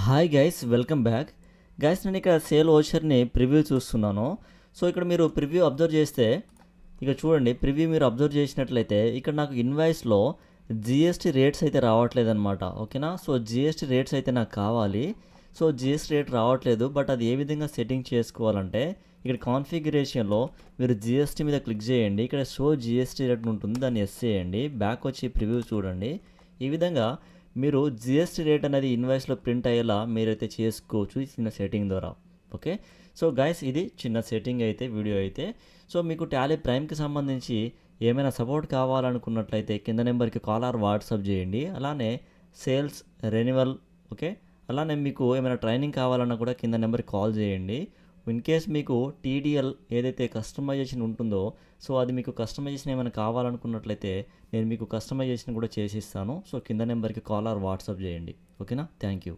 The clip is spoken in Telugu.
Hi guys, welcome back. Guys, నేను ఇక్కడ సేల్ ఓచర్ని ప్రివ్యూ చూస్తున్నాను. సో ఇక్కడ మీరు ప్రివ్యూ అబ్జర్వ్ చేస్తే, ఇక చూడండి, ప్రివ్యూ మీరు అబ్జర్వ్ చేసినట్లయితే ఇక్కడ నాకు ఇన్వాయిస్లో జిఎస్టీ రేట్స్ అయితే రావట్లేదన్నమాట. ఓకేనా? సో జిఎస్టీ రేట్స్ అయితే నాకు కావాలి. సో జిఎస్టీ రేట్ రావట్లేదు. బట్ అది ఏ విధంగా సెట్టింగ్ చేసుకోవాలంటే, ఇక్కడ కాన్ఫిగరేషన్లో మీరు జిఎస్టీ మీద క్లిక్ చేయండి. ఇక్కడ షో జిఎస్టీ రేట్ ఉంటుంది, దాన్ని ఎస్ చేయండి. బ్యాక్ వచ్చి ప్రివ్యూ చూడండి. ఈ విధంగా మీరు జిఎస్టీ రేట్ అనేది ఇన్వాయిస్లో ప్రింట్ అయ్యేలా మీరైతే చేసుకోవచ్చు ఈ చిన్న సెట్టింగ్ ద్వారా. ఓకే, సో గైస్, ఇది చిన్న సెట్టింగ్ అయితే, వీడియో అయితే. సో మీకు టాలీ ప్రైమ్కి సంబంధించి ఏమైనా సపోర్ట్ కావాలనుకున్నట్లయితే కింద నెంబర్కి కాల్ ఆర్ వాట్సాప్ చేయండి. అలానే సేల్స్ రెన్యువల్, ఓకే, అలానే మీకు ఏమైనా ట్రైనింగ్ కావాలన్నా కూడా కింద నెంబర్కి కాల్ చేయండి. ఇన్ కేస్ మీకు టీడీఎల్ ఏదైతే కస్టమైజేషన్ ఉంటుందో, సో అది మీకు కస్టమైజేషన్ ఏమైనా కావాలనుకున్నట్లయితే నేను మీకు కస్టమైజేషన్ కూడా చేసిస్తాను. సో కింద నెంబర్కి కాల్ ఆర్ వాట్సాప్ చేయండి. ఓకేనా? Thank you.